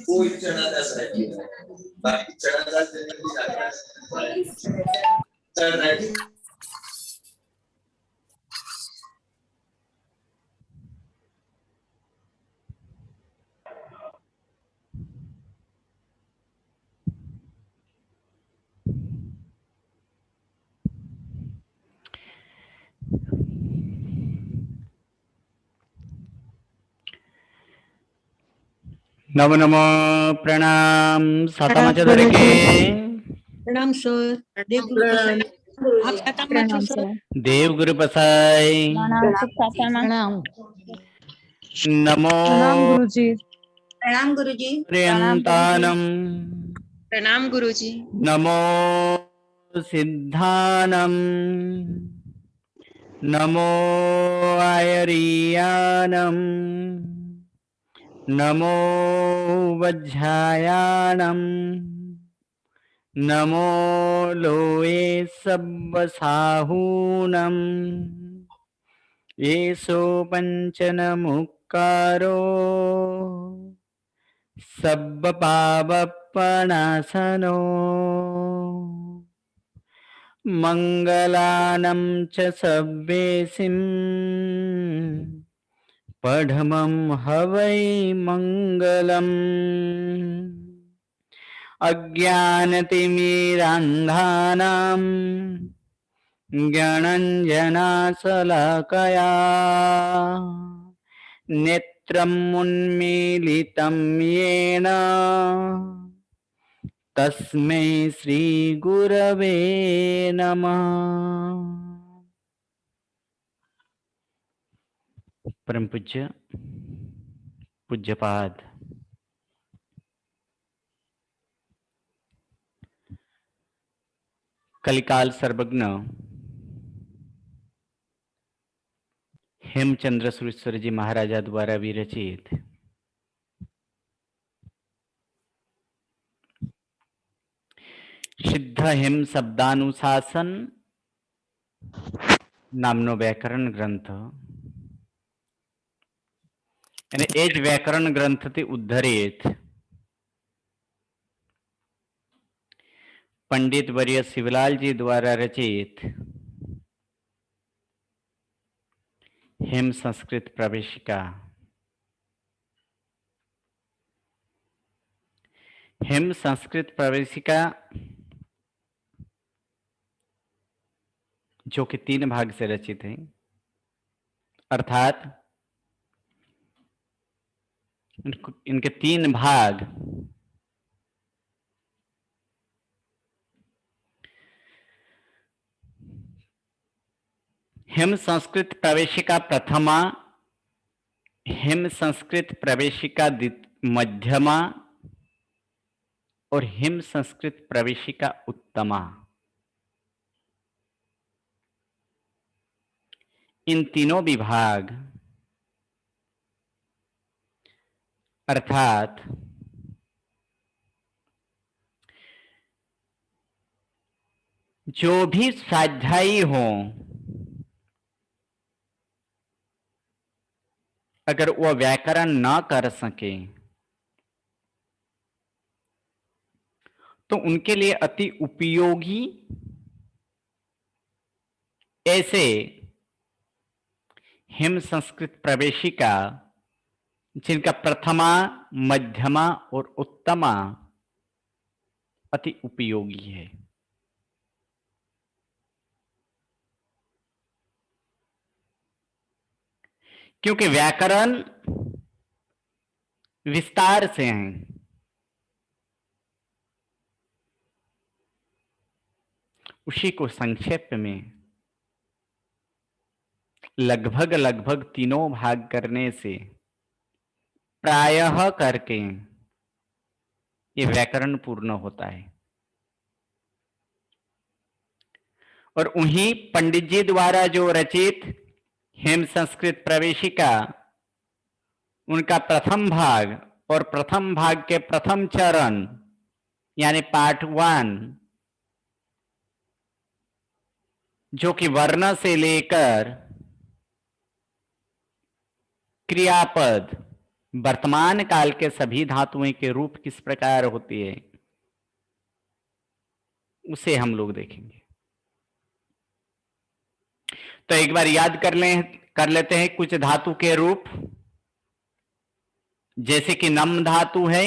कोई चना दाल रहती है, बाकी चना दाल जल्दी जाता है। चना दाल नमो नमो प्रणाम सातमाचार्य के प्रणाम सर। देव गुरु प्रसाद। आप सातामा છો सर? देव गुरु प्रसाद प्रणाम। नमो प्रणाम गुरुजी। प्रणाम गुरुजी। प्रियंतानम प्रणाम गुरुजी। नमो सिद्धानम नमो आयरियानम नमो वज्झायानम नमो लोये सब्बसाहूनम येषो पंचनमुक्कारो सब्बपावपनाशनो मंगलानं च सब्बेसिं पढमं हवै मंगलम् अज्ञानतिमिरान्धानां ज्ञानाञ्जनाशलाकया नेत्रम् उन्मीलितं येन तस्मै श्री गुरवे नमः। परम पूज्य पूज्यपाद कलिकाल सर्वज्ञ हेमचंद्र सुरेश्वर जी महाराजा द्वारा विरचित सिद्ध हेम शब्दानुशासन नामनो व्याकरण ग्रंथ અને એ જ વ્યાકરણ ગ્રંથથી ઉદ્ધરિત पंडित वर्य शिवलाल जी द्वारा रचित हेम संस्कृत प्रवेशिका। हेम संस्कृत प्रवेशिका जो कि 3 भाग से रचित है, अर्थात इनके 3 भाग हेम संस्कृत प्रवेशिका प्रथमा, हेम संस्कृत प्रवेशिका मध्यमा और हेम संस्कृत प्रवेशिका उत्तमा। इन तीनों विभाग अर्थात जो भी स्वाध्यायी हो अगर वह व्याकरण न कर सके तो उनके लिए अति उपयोगी ऐसे हेम संस्कृत प्रवेशिका जिनका प्रथमा मध्यमा और उत्तमा अति उपयोगी है। क्योंकि व्याकरण विस्तार से हैं, उसी को संक्षेप में लगभग तीनों भाग करने से प्रायः करके ये व्याकरण पूर्ण होता है। और उन्हीं पंडित जी द्वारा जो रचित हेम संस्कृत प्रवेशिका उनका प्रथम भाग और प्रथम भाग के प्रथम चरण यानी पार्ट 1 जो कि वर्ण से लेकर क्रियापद वर्तमान काल के सभी धातुओं के रूप किस प्रकार होती है उसे हम लोग देखेंगे। तो एक बार याद कर लेते हैं कुछ धातु के रूप। जैसे कि नम धातु है,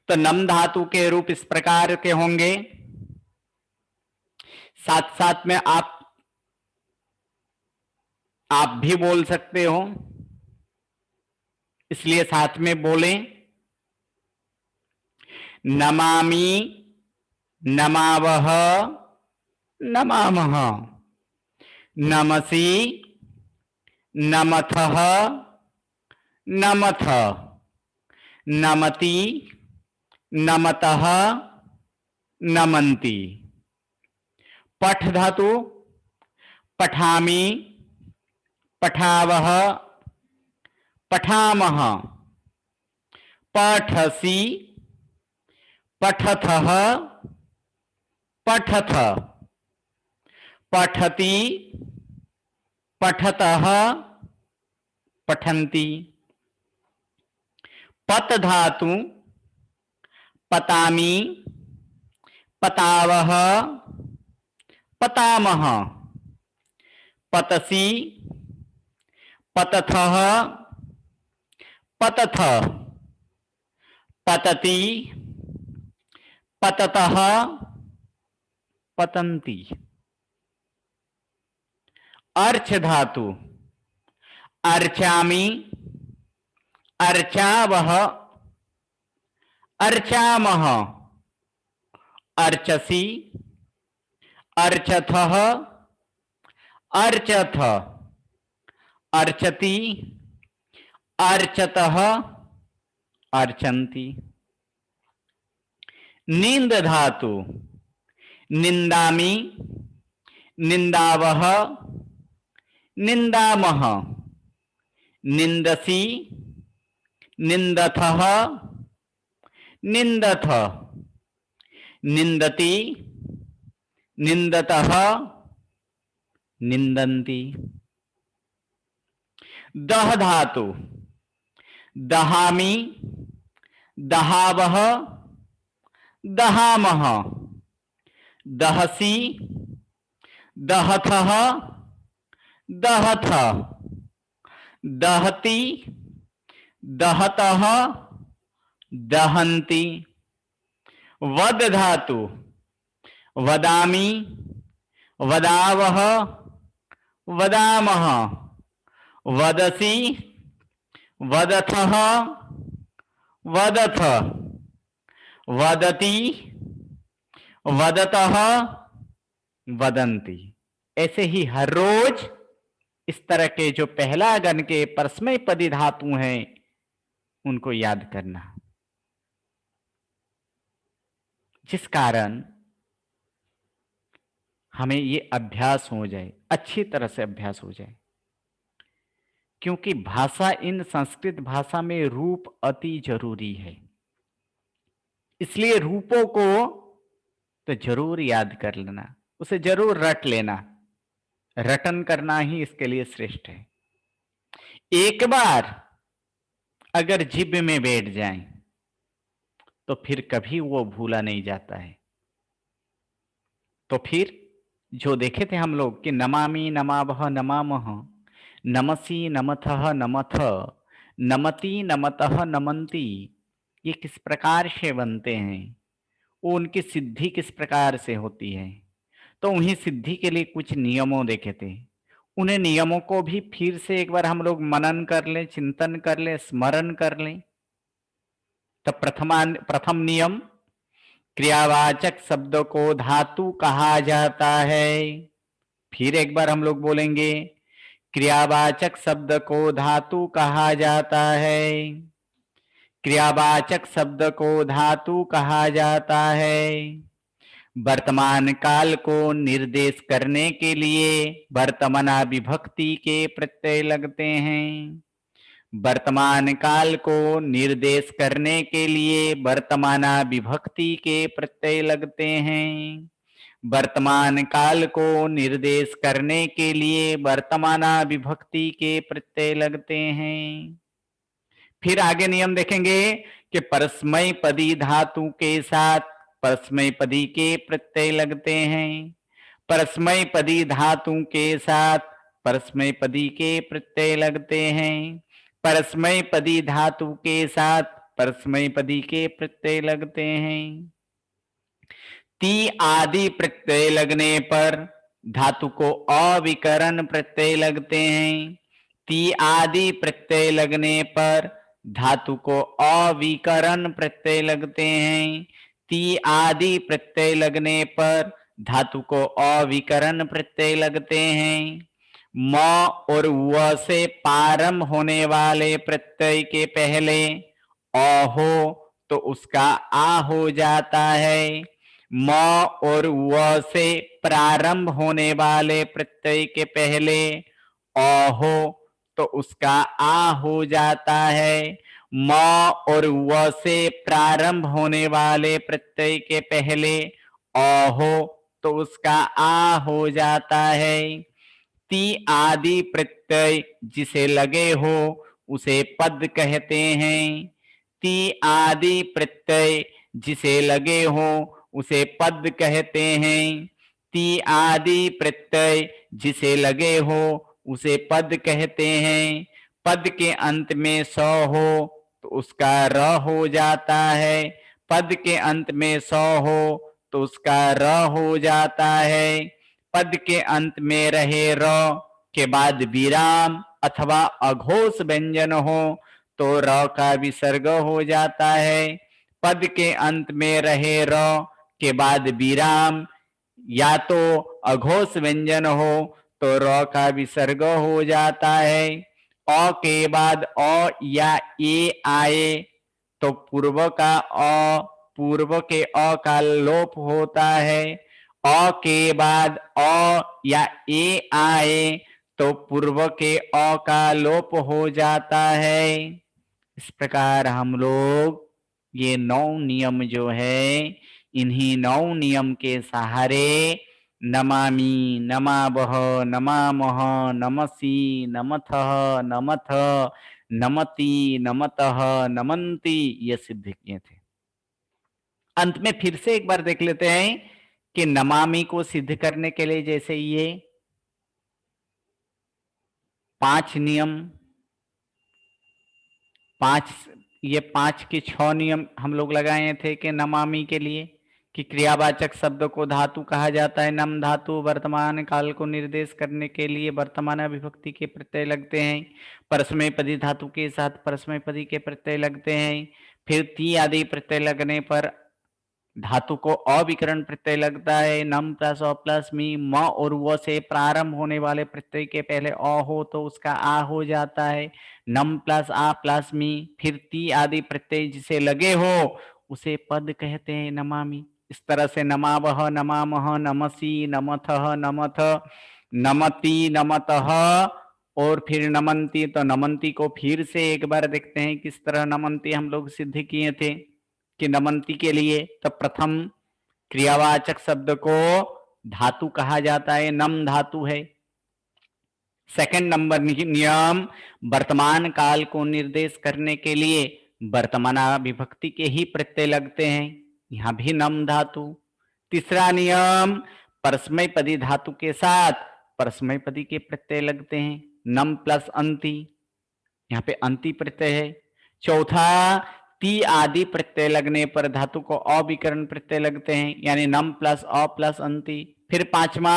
तो नम धातु के रूप इस प्रकार के होंगे। साथ साथ में आप भी बोल सकते हो, इसलिए साथ में बोलें। नमामि, नमावह, नमामः, नमसि, नमथः, नमथ, नमति, नमतः, नमन्ति। पठ धातु पठामि, पठावह, पठामः, पठसि, पठथः, पठथ, पठति, पठतः, पठन्ति। पत धातु पतामि, पतावह, पतामः, पतसि, पतथः, पतथ, पतति, पततः, पतन्ति। अर्च धातु अर्चामि, अर्चावह, अर्चामः, अर्चसि, अर्चथः, अर्चथ, अर्चति, अर्चतः, अर्चन्ति। नींद धातु निंदामि, निंदावह, निंदामः, निंदसि, निंदथः, निंदथ, निंदति, निंदतः, निंदन्ति। दह धातु दहामि, दहावह, दहामः, दहसि, दहथः, दहथ, दहति, दहतः, दहन्ति। वद धातु वदामि, वदावह, वदामः, वदसि, वदथः, वदथ, वदति, वदतः, वदन्ति। ऐसे ही हर रोज इस तरह के जो पहला गण के परस्मैपदी धातु हैं उनको याद करना, जिस कारण हमें ये अभ्यास हो जाए, अच्छी तरह से अभ्यास हो जाए। क्योंकि भाषा, इन संस्कृत भाषा में रूप अति जरूरी है, इसलिए रूपों को तो जरूर याद कर लेना, उसे जरूर रट लेना। रटन करना ही इसके लिए श्रेष्ठ है। एक बार अगर जिभ में बैठ जाए तो फिर कभी वो भूला नहीं जाता है। तो फिर जो देखे थे हम लोग कि नमामि, नमावह, नमामः, नमसि, नमथः, नमथ, नमति, नमतः, नमन्ति, ये किस प्रकार से बनते हैं, वो उनकी सिद्धि किस प्रकार से होती है। तो उन्हीं सिद्धि के लिए कुछ नियमों देखे थे। उन्हें नियमों को भी फिर से एक बार हम लोग मनन कर लें, चिंतन कर लें, स्मरण कर लें। तो प्रथम नियम, क्रियावाचक शब्द को धातु कहा जाता है। फिर एक बार हम लोग बोलेंगे, क्रियावाचक शब्द को धातु कहा जाता है। क्रियावाचक शब्द को धातु कहा जाता है। वर्तमान काल को निर्देश करने के लिए वर्तमाना विभक्ति के प्रत्यय लगते हैं। वर्तमान काल को निर्देश करने के लिए वर्तमाना विभक्ति के प्रत्यय लगते हैं। वर्तमान काल को निर्देश करने के लिए वर्तमाना विभक्ति के प्रत्यय लगते हैं। फिर आगे नियम देखेंगे कि परस्मय पदी धातु के साथ परस्मय पदी के प्रत्यय लगते हैं। परस्मय पदी धातु के साथ परस्मय पदी के प्रत्यय लगते हैं। परस्मय पदी धातु के साथ परस्मय पदी के प्रत्यय लगते हैं। ती आदि प्रत्यय लगने पर धातु को अविकरण प्रत्यय लगते हैं। ती आदि प्रत्यय लगने पर धातु को अविकरण प्रत्यय लगते हैं। ती आदि प्रत्यय लगने पर धातु को अविकरण प्रत्यय लगते हैं। म और व से प्रारंभ होने वाले प्रत्यय के पहले अ हो तो उसका आ हो जाता है। म और व से प्रारंभ होने वाले प्रत्यय के पहले अ हो तो उसका आ हो जाता है। म और व से प्रारंभ होने वाले प्रत्यय के पहले अ हो तो उसका आ हो जाता है। ती आदि प्रत्यय जिसे लगे हो उसे पद कहते हैं। ती आदि प्रत्यय जिसे लगे हो उसे पद कहते हैं। ती आदि प्रत्यय जिसे लगे हो उसे पद कहते हैं। पद के अंत में स हो तो उसका र हो जाता है। पद के अंत में स हो तो उसका र हो जाता है। पद के अंत में रहे र के बाद विराम अथवा अघोष व्यंजन हो तो र का विसर्ग हो जाता है। पद के अंत में रहे र के बाद विराम या तो अघोष व्यंजन हो तो र का विसर्ग हो जाता है। अ के बाद अ या ए आए तो पूर्व के अ का लोप होता है। अ के बाद अ या ए आए तो पूर्व के अ का लोप हो जाता है। इस प्रकार हम लोग ये 9 नियम जो है इन्हीं 9 नियम के सहारे नमामि, नमावह, नमामः, नमसि, नमथः, नमथ, नमति, नमतः, नमन्ति ये सिद्ध किए थे। अंत में फिर से एक बार देख लेते हैं कि नमामि को सिद्ध करने के लिए जैसे ये 5 नियम 5 के 6 नियम हम लोग लगाए थे कि नमामि के लिए कि क्रियावाचक शब्द को धातु कहा जाता है। नम धातु वर्तमान काल को निर्देश करने के लिए वर्तमान विभक्ति के प्रत्यय लगते हैं। परस्मैपदी धातु के साथ परस्मैपदी के प्रत्यय लगते हैं। फिर ती आदि प्रत्यय लगने पर धातु को अविकरण प्रत्यय लगता है। नम प्लस अ प्लस मी म और व से प्रारंभ होने वाले प्रत्यय के पहले अ हो तो उसका आ हो जाता है। नम प्लस आ प्लस मी फिर ती आदि प्रत्यय जिसे लगे हो उसे पद कहते हैं नमामि। इस तरह से नमावह, नमामह, नमसि, नमथः, नमथ, नमति, नमतः और फिर नमन्ति। तो नमन्ति को फिर से एक बार देखते हैं किस तरह नमन्ति हम लोग सिद्ध किए थे कि नमन्ति के लिए तो प्रथम क्रियावाचक शब्द को धातु कहा जाता है। नम धातु है। सेकंड नंबर नियम वर्तमान काल को निर्देश करने के लिए वर्तमाना विभक्ति के ही प्रत्यय लगते हैं। यहां भी नम धातु। तीसरा नियम परस्मैपदी धातु के साथ परस्मैपदी के प्रत्यय लगते हैं। नम प्लस अंति, यहाँ पे अंति प्रत्यय है। चौथा ती आदि प्रत्यय लगने पर धातु को अविकरण प्रत्यय लगते हैं यानी नम प्लस अ प्लस अंति। फिर पांचवा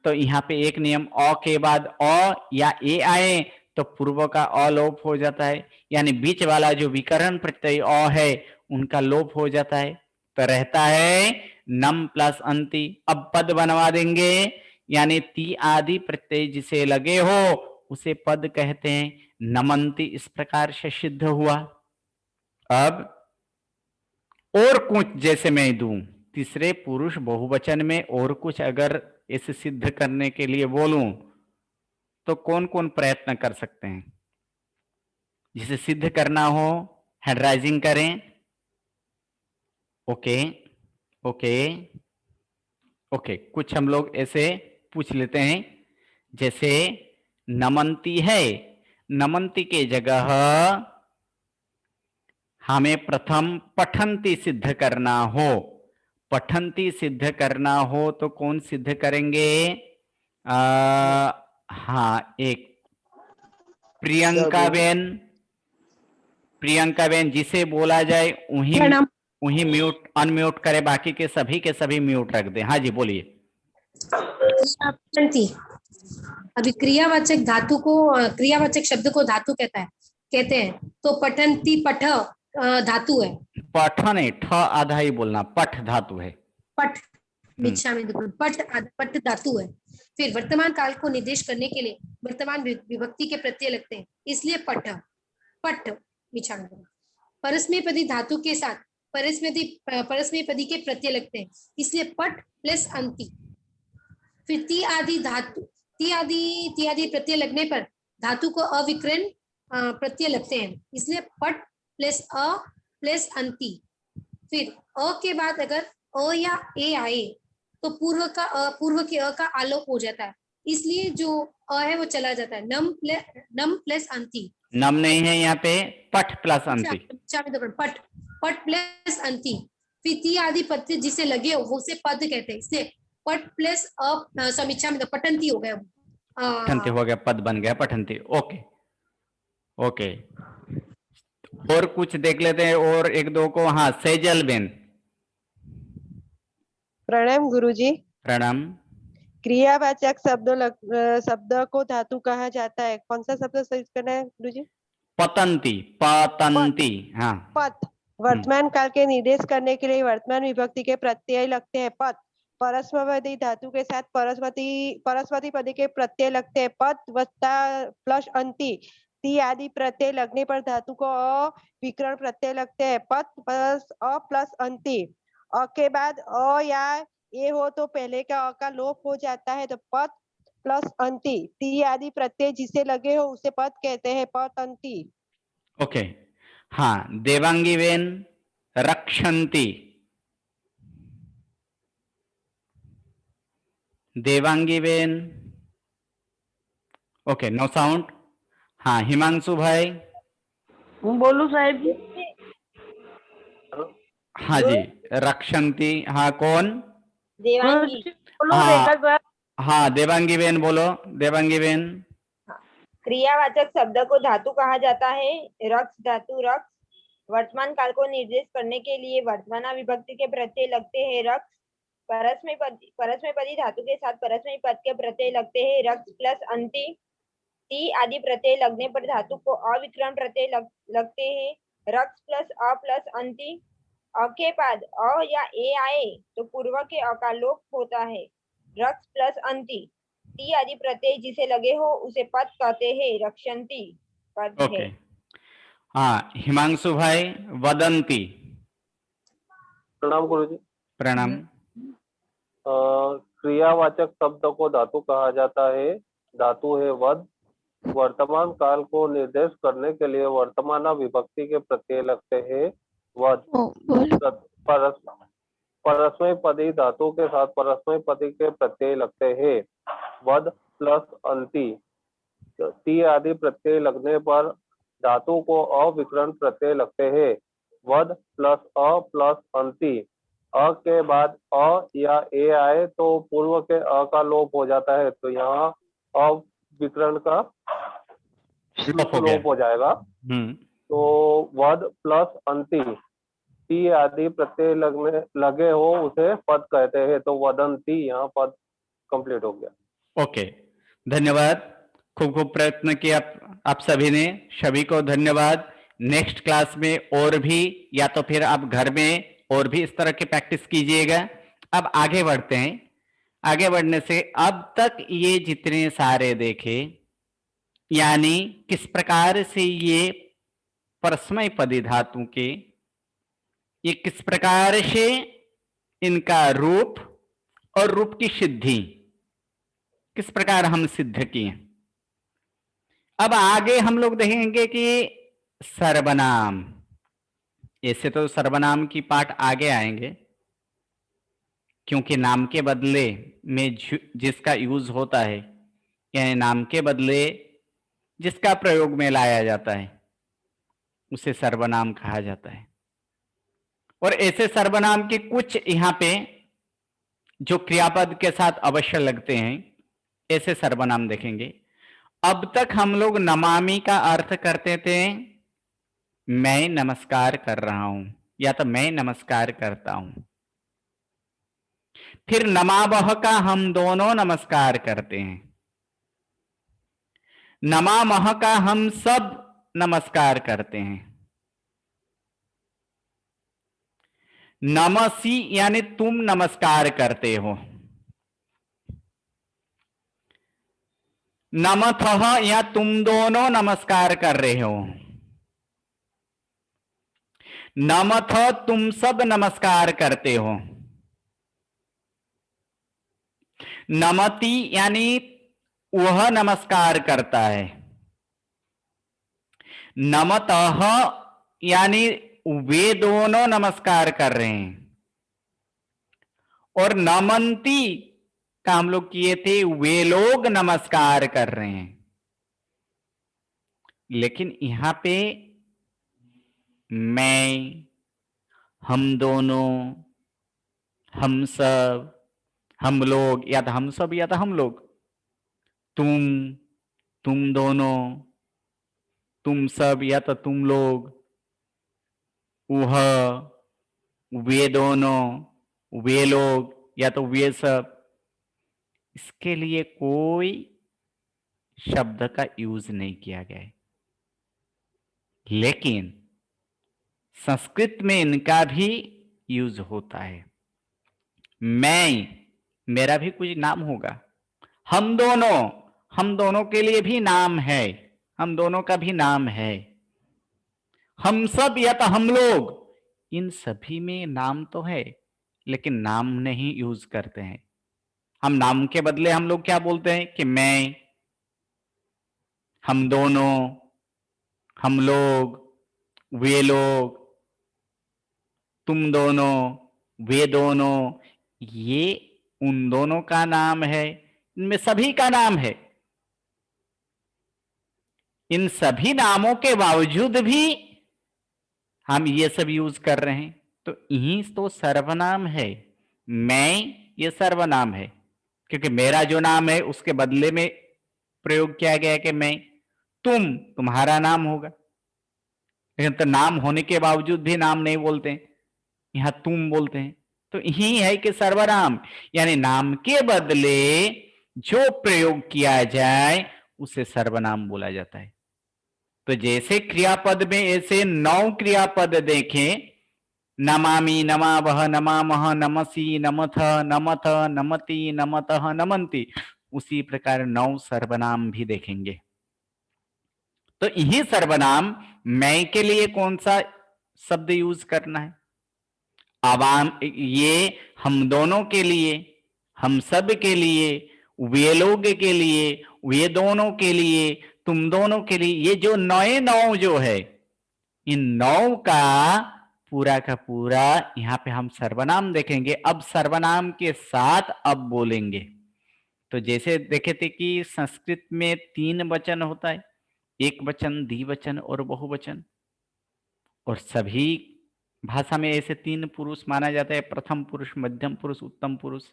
तो यहाँ पे एक नियम अ के बाद अ या ए आए तो पूर्व का अलोप हो जाता है यानी बीच वाला जो विकरण प्रत्यय अ है उनका लोप हो जाता है तो रहता है नम प्लस अंति। अब पद बनवा देंगे यानी ती आदि प्रत्यय जिसे लगे हो उसे पद कहते हैं। नमन्ति इस प्रकार से सिद्ध हुआ। अब और कुछ जैसे मैं दूं तीसरे पुरुष बहुवचन में और कुछ अगर इसे सिद्ध करने के लिए बोलूं तो कौन कौन प्रयत्न कर सकते हैं? जिसे सिद्ध करना हो हैंड राइजिंग करें। ओके ओके ओके, कुछ हम लोग ऐसे पूछ लेते हैं, जैसे नमंती है, नमंती के जगह हमें प्रथम पठंती सिद्ध करना हो, पठंती सिद्ध करना हो तो कौन सिद्ध करेंगे? हाँ, एक प्रियंका बेन, प्रियंका बेन जिसे बोला जाए वही प्रणाम। वही म्यूट अनम्यूट करे, बाकी के सभी म्यूट रख दे। हाँ जी बोलिए। पठंती, अभी क्रियावाचक धातु को क्रियावाचक शब्द को धातु कहते हैं, तो पठंती पठ धातु है। पठ नहीं, ठ आधा ही बोलना, पठ धातु है। पठ मिच्छा में पठ धातु है। फिर वर्तमान काल को निर्देश करने के लिए वर्तमान विभक्ति के प्रत्यय लगते हैं, इसलिए पठ पठ मिच्छा में। परस्मैपदी धातु के साथ परस्मैपदी के प्रत्यय लगते हैं, इसलिए पठ प्लस अंति। फिर ती आदि प्रत्यय लगने पर धातु को अविकर्ण प्रत्यय लगते हैं, इसलिए पट प्लस अ प्लस अंति। फिर अ के बाद अगर अ या ए आए तो पूर्व के अ का आलोप हो जाता है, इसलिए जो अ है वो चला जाता है। नम प्लस अंति, नम नहीं है यहाँ पे, पठ प्लस अंति। पट पट प्लस अंति। फिर ती आदि प्रत्यय जिसे लगे हो वो से पद कहते हैं, इसलिए पट प्लस समीक्षा में पठंती हो गया, पठंती हो गया, पद बन गया पठंती। ओके ओके, और कुछ देख लेते हैं, और एक दो को। हाँ, सेजल बेन। प्रणाम गुरुजी। प्रणाम। क्रियावाचक शब्द को धातु कहा जाता है, कौन सा शब्द सही करना है गुरुजी? पतंती, पतंती। हाँ, पथ वर्तमान काल के निर्देश करने के लिए वर्तमान विभक्ति के प्रत्यय लगते हैं। पथ परस्मैपदी धातु के साथ परस्मैपदी पदी के प्रत्यय लगते हैं। पथ वत्ता प्लस अंति। ती आदि प्रत्यय लगने पर धातु को विकर्ण प्रत्यय लगते हैं। पथ प्लस अ प्लस अंति। अ के बाद अ या ए हो तो पहले का अ का लोप हो जाता है, तो पथ प्लस अंति। ती आदि प्रत्यय जिसे लगे हो उसे पथ कहते हैं, पथ अंति। ओके। हाँ, देवांगी बेन, रक्षंती। Devangi ben, okay, no sound. हाँ, हिमांशु भाई। बोलू साहेब जी। हाँ जी, रक्षंती। हाँ, कौन? देवांगी। बोलो हाँ रेखा सर। हाँ, देवांगी बेन बोलो, देवांगी बेन। क्रियावाचक शब्द को धातु कहा जाता है। रक्ष धातु, रक्ष वर्तमान काल को निर्देश करने के लिए वर्तमान विभक्ति के प्रत्यय लगते हैं। रक्ष परस्मैपदी धातु के साथ परस्मैपदी पद के प्रत्यय लगते हैं। रक्ष प्लस अंति। ती आदि प्रत्यय लगने पर धातु को अविकर्ण प्रत्यय लगते हैं। रक्ष प्लस अ प्लस अंति। अ के बाद अ या ए आए तो पूर्व के अ का लोप होता है। रक्ष प्लस अंति। ती आदि प्रत्यय जिसे लगे हो उसे पद कहते हैं। रक्षंती पद ओके। है। हाँ, हिमांशु भाई, वदंती। प्रणाम गुरुजी। प्रणाम। क्रियावाचक शब्द को धातु कहा जाता है। धातु है वद। वर्तमान काल को निर्देश करने के लिए वर्तमान विभक्ति के प्रत्यय लगते हैं। वद परस्मैपदी धातु के साथ परस्मैपदी के प्रत्यय लगते हैं। वद प्लस अंति। ती आदि प्रत्यय लगने पर धातु को अविकर्ण प्रत्यय लगते हैं। वद प्लस अ प्लस अंति। अ के बाद अ या ए आए तो पूर्व के अ का लोप हो जाता है, तो यहाँ अविकर्ण का लोप हो जाएगा। तो वद प्लस अंति। ती आदि प्रत्यय लगे हो उसे पद कहते हैं, तो वदंती यहाँ पद कंप्लीट हो गया। ओके, धन्यवाद। खूब खूब प्रयत्न किया आप सभी ने, सभी को धन्यवाद। नेक्स्ट क्लास में और भी, या तो फिर आप घर में और भी इस तरह की प्रैक्टिस कीजिएगा। अब आगे बढ़ते हैं। आगे बढ़ने से अब तक ये जितने सारे देखे, यानी किस प्रकार से ये परस्मैपदी धातु के, ये किस प्रकार से इनका रूप और रूप की सिद्धि किस प्रकार हम सिद्ध किए। अब आगे हम लोग देखेंगे कि सर्वनाम, ऐसे तो सर्वनाम की पाठ आगे आएंगे, क्योंकि नाम के बदले में जिसका यूज होता है, यानी नाम के बदले जिसका प्रयोग में लाया जाता है, उसे सर्वनाम कहा जाता है। और ऐसे सर्वनाम के कुछ यहाँ पे जो क्रियापद के साथ अवश्य लगते हैं, ऐसे सर्वनाम देखेंगे। अब तक हम लोग नमामि का अर्थ करते थे मैं नमस्कार कर रहा हूं, या तो मैं नमस्कार करता हूं। फिर नमावह का हम दोनों नमस्कार करते हैं। नमामह का हम सब नमस्कार करते हैं। नमसी यानी तुम नमस्कार करते हो। नमथः या तुम दोनों नमस्कार कर रहे हो। नमथ तुम सब नमस्कार करते हो। नमति यानी वह नमस्कार करता है। नमतः यानी वे दोनों नमस्कार कर रहे हैं। और नमंती का हम लोग किए थे वे लोग नमस्कार कर रहे हैं। लेकिन यहां पे मैं, हम दोनों, हम सब, हम लोग या तो हम सब या तो हम लोग, तुम दोनों, तुम सब या तो तुम लोग, वह, वे दोनों, वे लोग या तो वे सब, इसके लिए कोई शब्द का यूज नहीं किया गया है। लेकिन संस्कृत में इनका भी यूज होता है। मैं, मेरा भी कुछ नाम होगा। हम दोनों के लिए भी नाम है, हम दोनों का भी नाम है। हम सब या तो हम लोग, इन सभी में नाम तो है, लेकिन नाम नहीं यूज करते हैं। हम नाम के बदले हम लोग क्या बोलते हैं कि मैं, हम दोनों, हम लोग, वे लोग, तुम दोनों, वे दोनों, ये उन दोनों का नाम है, इनमें सभी का नाम है। इन सभी नामों के बावजूद भी हम ये सब यूज कर रहे हैं, तो यही तो सर्वनाम है। मैं, ये सर्वनाम है, क्योंकि मेरा जो नाम है उसके बदले में प्रयोग किया गया है कि मैं। तुम, तुम्हारा नाम होगा, लेकिन तो नाम होने के बावजूद भी नाम नहीं बोलते हैं, यहां तुम बोलते हैं। तो यही है कि सर्वनाम यानी नाम के बदले जो प्रयोग किया जाए उसे सर्वनाम बोला जाता है। तो जैसे क्रियापद में ऐसे 9 क्रियापद देखें, नमामि, नमावह, नमामह, नमसि, नमथ, नमथ, नमति, नमतः, नमन्ति, उसी प्रकार 9 सर्वनाम भी देखेंगे। तो यही सर्वनाम मैं के लिए कौन सा शब्द यूज करना है? आवाम, ये हम दोनों के लिए, हम सब के लिए, वे लोग के लिए, वे दोनों के लिए, तुम दोनों के लिए, ये जो 9 जो है, इन 9 का पूरा यहाँ पे हम सर्वनाम देखेंगे। अब सर्वनाम के साथ अब बोलेंगे। तो जैसे देखे थे कि संस्कृत में 3 वचन होता है, एक वचन, द्विवचन और बहुवचन। और सभी भाषा में ऐसे 3 पुरुष माना जाता है, प्रथम पुरुष, मध्यम पुरुष, उत्तम पुरुष,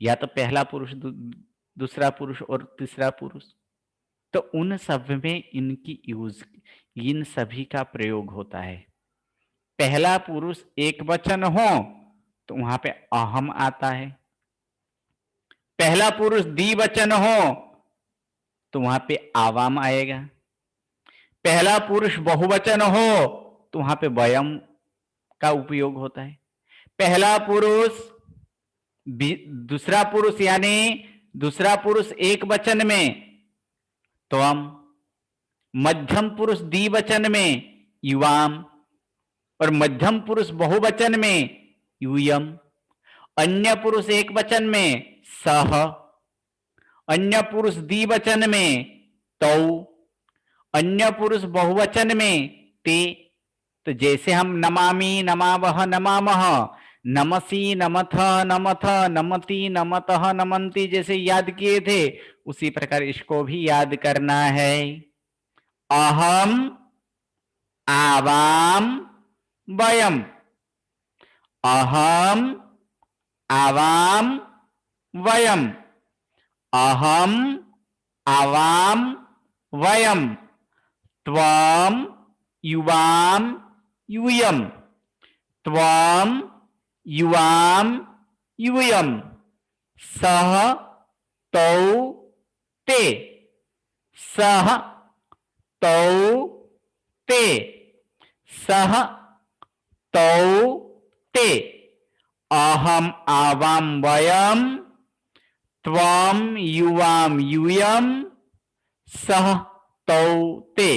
या तो पहला पुरुष, दूसरा पुरुष और तीसरा पुरुष। तो उन सब में इनकी यूज, इन सभी का प्रयोग होता है। पहला पुरुष एक वचन हो तो वहां पे अहम आता है। पहला पुरुष द्विवचन हो तो वहां पे आवाम आएगा। पहला पुरुष बहुवचन हो तो वहां पे वयम का उपयोग होता है। पहला पुरुष, दूसरा पुरुष यानी दूसरा पुरुष एक वचन में त्वम, मध्यम पुरुष द्विवचन में युवाम, और मध्यम पुरुष बहुवचन में यूयम। अन्य पुरुष एक वचन में सह, अन्य पुरुष द्विवचन में तौ, अन्य पुरुष बहुवचन में ते। तो जैसे हम नमामि, नमावह, नमामह, नमसी नमथ नमथ नमति नमतः नमंती जैसे याद किए थे उसी प्रकार इसको भी याद करना है। अहम आवाम वयम, अहम आवाम वयम, अहम आवाम वयम, त्वम युवाम यूयम, त्वम युवाम यूयम, सह तौ ते, सह तौ ते, सह तौ ते, अहम आवाम वयम, त्वम युवाम यूयम, सह तौ ते,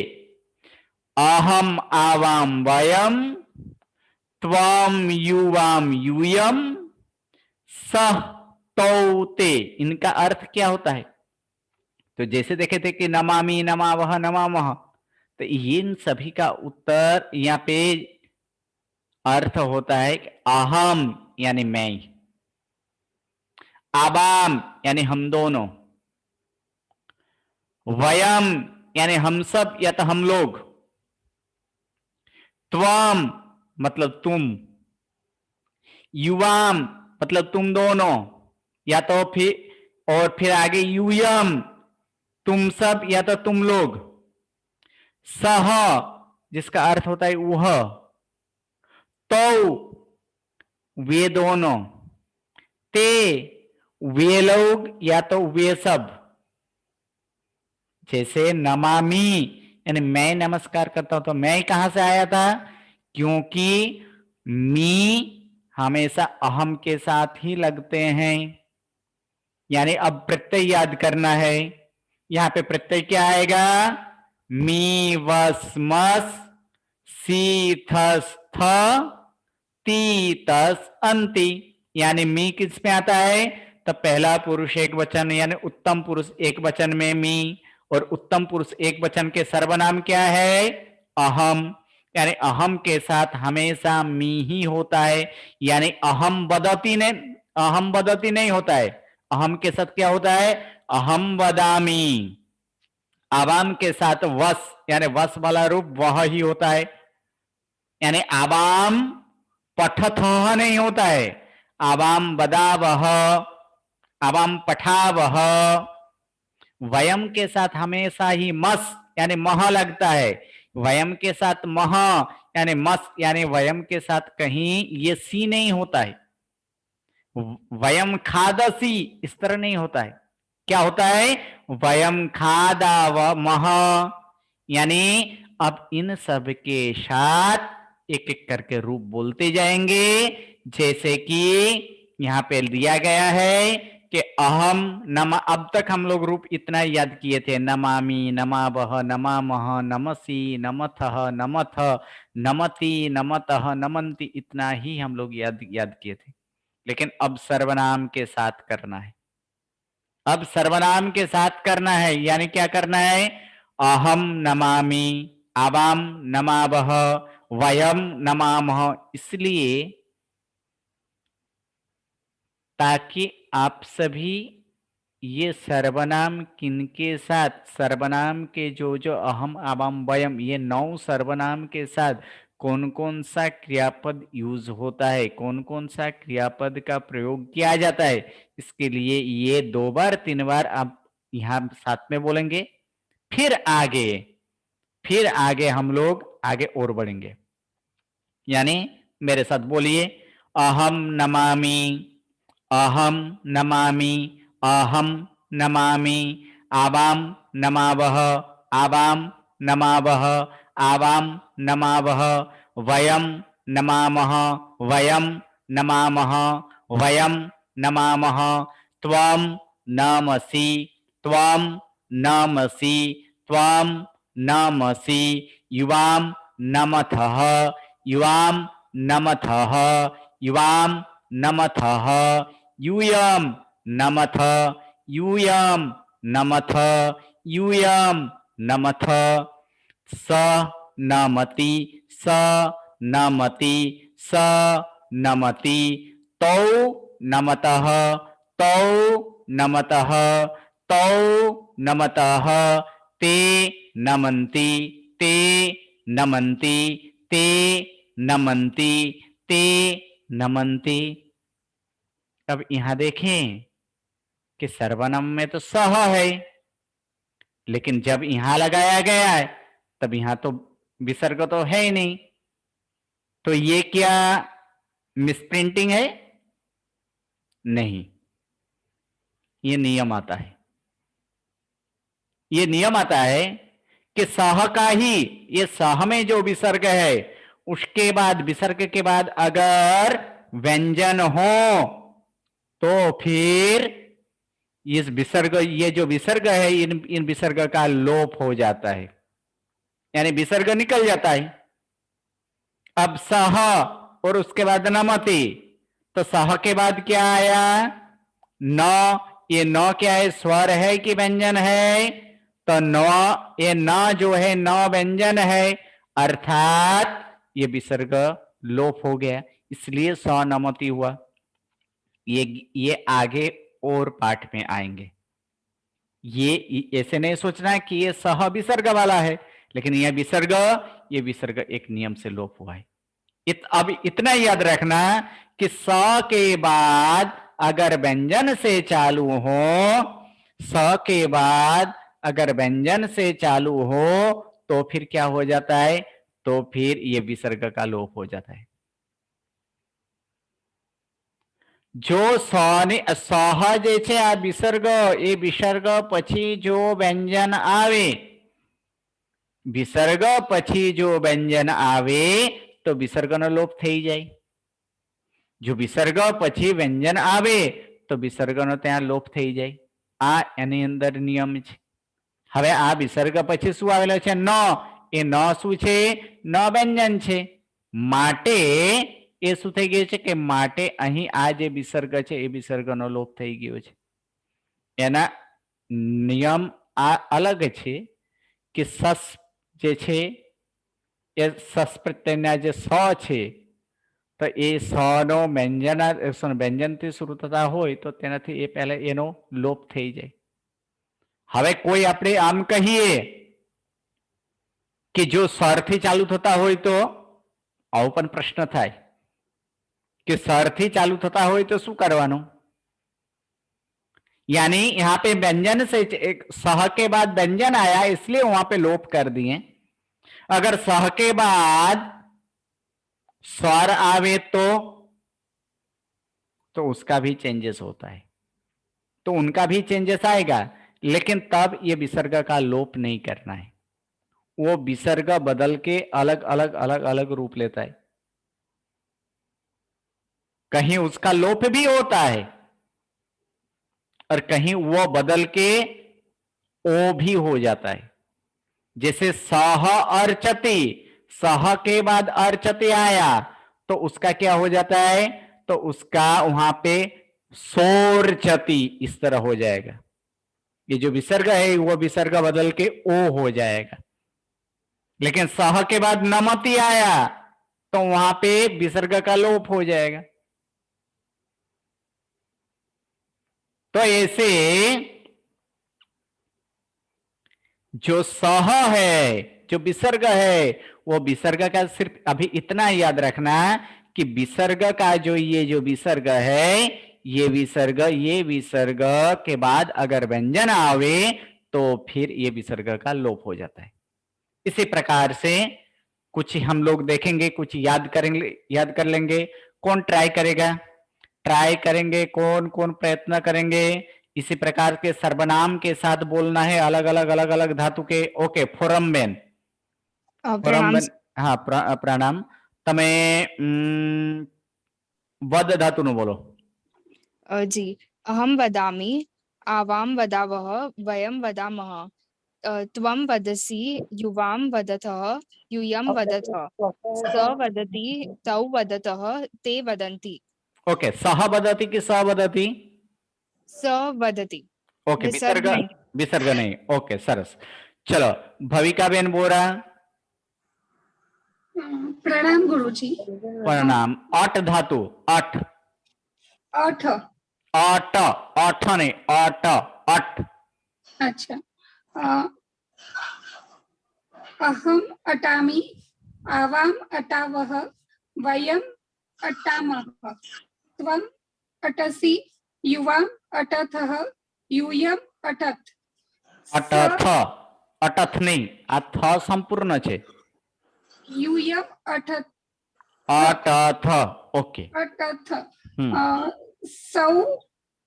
अहम आवाम वयम, त्वम युवाम यूयम, सह तौ ते। इनका अर्थ क्या होता है? तो जैसे देखे थे कि नमामि नमावह नमामह, तो इन सभी का उत्तर यहाँ पे अर्थ होता है कि अहम यानी मैं, आवाम यानी हम दोनों, वयम यानी हम सब या तो हम लोग, त्वम मतलब तुम, युवाम मतलब तुम दोनों या तो फिर आगे यूयम तुम सब या तो तुम लोग, सह जिसका अर्थ होता है वह, तो वे दोनों, ते वे लोग या तो वे सब। जैसे नमामि यानी मैं नमस्कार करता हूं, तो मैं कहां से आया था? क्योंकि मी हमेशा अहम के साथ ही लगते हैं, यानी अब प्रत्यय याद करना है। यहां पे प्रत्यय क्या आएगा? मी वस मस सी थस थ ती तस अंति, यानी मी किस में आता है? तो पहला पुरुष एक वचन यानी उत्तम पुरुष एक वचन में मी, और उत्तम पुरुष एक वचन के सर्वनाम क्या है? अहम, यानी अहम के साथ हमेशा मी ही होता है, यानी अहम वदति नहीं होता है। अहम के साथ क्या होता है? अहम वदामी। आवाम के साथ वस यानी वस वाला रूप वह ही होता है, यानी आवाम पठथ नहीं होता है, आवाम वदावह, आवाम पठावह। वयम के साथ हमेशा ही मस यानी मह लगता है, वयम के साथ मह यानी मस, यानी वयम के साथ कहीं ये सी नहीं होता है। वयम खादसी इस तरह नहीं होता है। क्या होता है? वयम खादाव मह, यानी अब इन सब के साथ एक एक करके रूप बोलते जाएंगे, जैसे कि यहां पे दिया गया है कि अहम नमा। अब तक हम लोग रूप इतना याद किए थे, नमामि नमावह नमामह नमसी नमथः नमथ नमति नमतः नमंति, इतना ही हम लोग याद किए थे। लेकिन अब सर्वनाम के साथ करना है, अब सर्वनाम के साथ करना है, यानी क्या करना है? अहम नमामि, आवाम नमावह, वयम नमामह। इसलिए ताकि आप सभी ये सर्वनाम किनके साथ, सर्वनाम के जो अहम आवाम वयम, ये 9 सर्वनाम के साथ कौन कौन सा क्रियापद यूज होता है, कौन कौन सा क्रियापद का प्रयोग किया जाता है, इसके लिए ये 2 बार 3 बार आप यहाँ साथ में बोलेंगे। फिर आगे हम लोग आगे और बढ़ेंगे, यानी मेरे साथ बोलिए, अहम नमामि, अहम नमामि, अहम नमामि, आवाम नमावह, आवाम नमावह, आवाम नमावह, वयम नमामह, वयम नमामह, वयम नमामह, त्वम नमसि, त्वम नमसि, त्वम नमसि, युवाम नमथः, युवाम नमथः, युवाम नमथः, यूयम नमथ, यूयम नमथ, यूयम नमथ, स नमति, स नमति, स नमति, तौ नमतः, तौ नमतः, तौ नमतः, ते नमन्ति, ते नमन्ति, ते नमन्ति, ते नमन्ति। अब यहां देखें कि सर्वनाम में तो सह है, लेकिन जब यहां लगाया गया है तब यहां तो विसर्ग तो है ही नहीं, तो ये क्या मिसप्रिंटिंग है? नहीं, ये नियम आता है, ये नियम आता है कि सह का ही, ये सह में जो विसर्ग है उसके बाद, विसर्ग के बाद अगर व्यंजन हो तो फिर इस विसर्ग, ये जो विसर्ग है इन विसर्ग का लोप हो जाता है, यानी विसर्ग निकल जाता है। अब सह और उसके बाद नमति, तो सह के बाद क्या आया? न। ये न क्या है, स्वर है कि व्यंजन है? तो न, ये न जो है न व्यंजन है, अर्थात ये विसर्ग लोप हो गया, इसलिए स नमति हुआ। ये आगे और पाठ में आएंगे। ये ऐसे नहीं सोचना कि ये सह विसर्ग वाला है, लेकिन यह विसर्ग, ये विसर्ग एक नियम से लोप हुआ है। अब इतना याद रखना कि स के बाद अगर व्यंजन से चालू हो, स के बाद अगर व्यंजन से चालू हो तो फिर क्या हो जाता है? तो फिर ये विसर्ग का लोप हो जाता है। जो सह जे छे आ विसर्ग, ए विसर्ग पछी जो व्यंजन आवे, विसर्ग पछी जो व्यंजन आवे तो विसर्ग नो लोप थई जाए। जो विसर्ग पछी व्यंजन आवे तो विसर्ग नो त्यां लोप थई जाए। आ एनी अंदर नियम छे। हवे आ विसर्ग पछी शुं आवेलो छे? न। ए न शुं छे? न व्यंजन छे, माटे ए શું થઈ ગયું છે કે માટે અહીં આ જે વિસર્ગ છે એ વિસર્ગનો લોપ થઈ ગયો છે। એના નિયમ આ અલગ છે કે સસ જે છે એ સસ પ્રત્યયના જે સ છે તો એ સનો વ્યંજનથી શરૂ થતા હોય તો તેનાથી એ પહેલા એનો લોપ થઈ જાય। હવે કોઈ આપણે આમ કહીએ કે જો સ્વરથી ચાલુ થતા હોય તો આવો પણ પ્રશ્ન થાય कि स्वर थी चालू थता हो तो शू करवानु? यानी यहां पे व्यंजन से एक सह के बाद व्यंजन आया इसलिए वहां पे लोप कर दिए। अगर सह के बाद स्वर आवे तो उसका भी चेंजेस होता है, तो उनका भी चेंजेस आएगा, लेकिन तब ये विसर्ग का लोप नहीं करना है। वो विसर्ग बदल के अलग अलग अलग अलग रूप लेता है। कहीं उसका लोप भी होता है और कहीं वो बदल के ओ भी हो जाता है। जैसे सह अर्चति, सह के बाद अर्चति आया तो उसका क्या हो जाता है? तो उसका वहां पे सोर्चति इस तरह हो जाएगा। ये जो विसर्ग है वो विसर्ग बदल के ओ हो जाएगा। लेकिन सह के बाद नमति आया तो वहां पे विसर्ग का लोप हो जाएगा। तो ऐसे जो सह है, जो विसर्ग है, वो विसर्ग का सिर्फ अभी इतना याद रखना कि विसर्ग का जो ये जो विसर्ग है, ये विसर्ग के बाद अगर व्यंजन आवे तो फिर ये विसर्ग का लोप हो जाता है। इसी प्रकार से कुछ हम लोग देखेंगे, कुछ याद कर लेंगे। कौन ट्राई करेगा? ट्राई करेंगे कौन कौन प्रयत्न करेंगे? इसी प्रकार के सर्वनाम के साथ बोलना है, अलग अलग धातु के। ओके, फोरमबेन, फोरमबेन, हाँ प्रणाम। तमे वद धातु नु बोलो। जी, अहम वदामि, आवाम वदावः, वयम वदामः, त्वं वदसि, युवां वदतः, यूयं वदतः, स वदति, तौ वदतः, ते वदन्ति। ओके, सह वदति कि स वदति? स वदति। ओके, विसर्ग नहीं। ओके, सरस। चलो भविका बेन बोरा। प्रणाम गुरुजी। प्रणाम। अट धातु, अट, अठ। अट, अठ नहीं, अट, अट। अच्छा। अहम अटामि, आवाम अटावः, वयम अटामः, त्वम अटसि, युवाम अटथः, यूयम अटथ। अटथ, अटथ नहीं, आ थ संपूर्ण છે। यूयम अटथ। अटथ, ओके। अटथ। सौ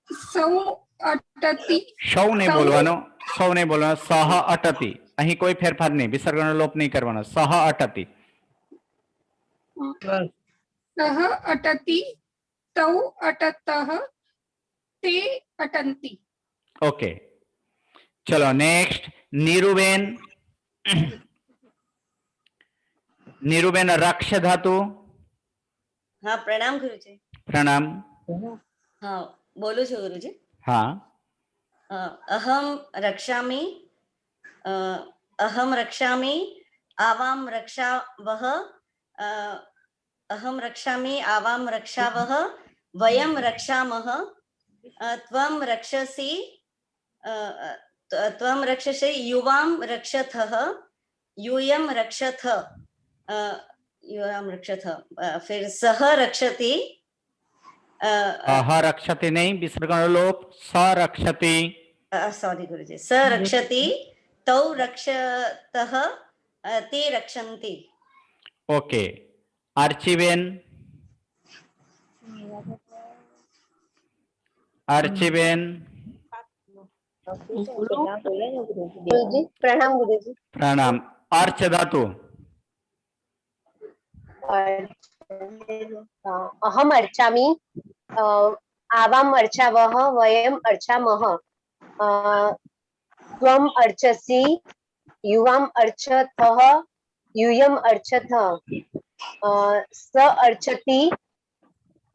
सौ अटति। સૌ નહીં સૌ બોલવાનો, સૌ નહીં બોલવાનો, સહ અટતિ। અહીં કોઈ ફેરફાર નહીં, વિસર્ગનો લોપ નહીં કરવાનો, સહ અટતિ। सह अटति, तौ अटतः, ते अटन्ति। ओके, चलो नेक्स्ट। नीरुबेन, नीरुबेन रक्ष धातु। हाँ प्रणाम गुरुजी। प्रणाम। हाँ बोलू छो गुरुजी। हाँ। अहम रक्षामि, अहम रक्षामि, आवाम रक्षावः, अहम रक्षामि, आवाम रक्षावः, वयम रक्षामः, त्वं रक्षसि, त्वं रक्षसि, युवाम रक्षथः, यूयम रक्षथ, युवाम रक्षथ। फिर सह रक्षति, अह रक्षति नहीं, विसर्गण लोप, स रक्षति। सॉरी गुरुजी। स रक्षति, तौ रक्षतः, ते रक्षन्ति। ओके। अर्चिबेन, अर्चिबेन। गुरुजी प्रणाम गुरुजी। प्रणाम। अर्च धातु। अहम अर्चामि, आवाम अर्चावः, वयम अर्चामः, त्वम अर्चसि, युवाम अर्चथः, यूयम अर्चथ, स अर्चति,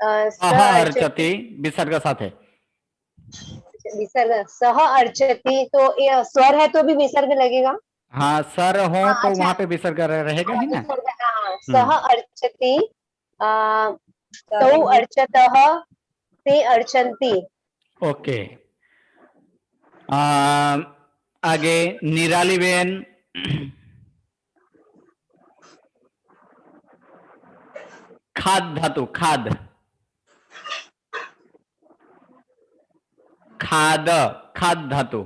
सह अर्चति विसर्ग साथे। विसर्ग सह अर्चति, तो ये स्वर है तो भी विसर्ग लगेगा। हाँ सर हो तो अच्छा। वहां पे विसर्ग रहेगा ही ना। हाँ, सह अर्चति, तौ अर्चतः, ते अर्चन्ति। ओके। आगे निराली बेन, खाद धातु, खाद, खाद, खाद धातु।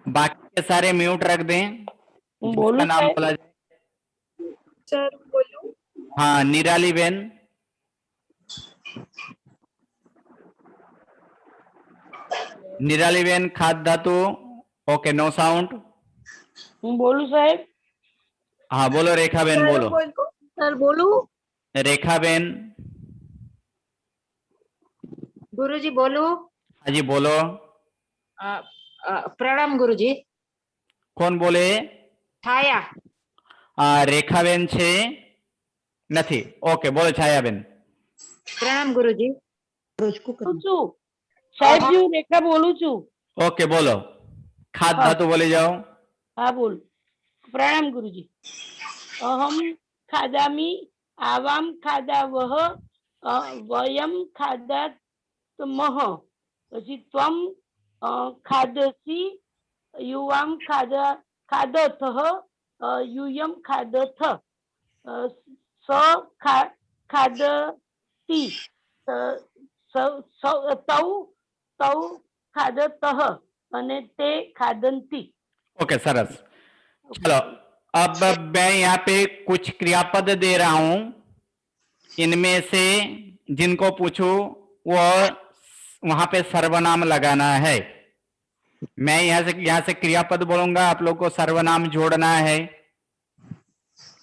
बाकी के सारे म्यूट रख दें, जिसका नाम बोला जाए। सर बोलूं? हाँ निराली बेन। निराली बेन खाद धातु। Okay, no sound. बोलू साहेब? हाँ बोलो रेखा बेन, बोलो। सर बोलू? रेखा बेन। गुरुजी बोलू? हाँ जी बोलो। प्रणाम गुरुजी। કોણ બોલે? छाया। રેખાબેન છે? નથી। ઓકે, બોલો છાયાબેન। પ્રણામ ગુરુજી। સાહેબ હું રેખા બોલું છું। ઓકે બોલો, ખાદ ધાતુ બોલી જાઓ। हाँ बोल। प्रणाम गुरुजी। अहम खादामि, आवाम खादावः, वयम खादामः, પછી त्वम खादसि, युवाम खादथः, यूयम खादथ, स खादति, तौ खादतः, અને તે ખાદંતી। ओके सरस। चलो अब मैं यहाँ पे कुछ क्रियापद दे रहा हूं, इनमें से जिनको पूछूं वो वहां पे सर्वनाम लगाना है। मैं यहाँ से क्रियापद बोलूंगा, आप लोग को सर्वनाम जोड़ना है।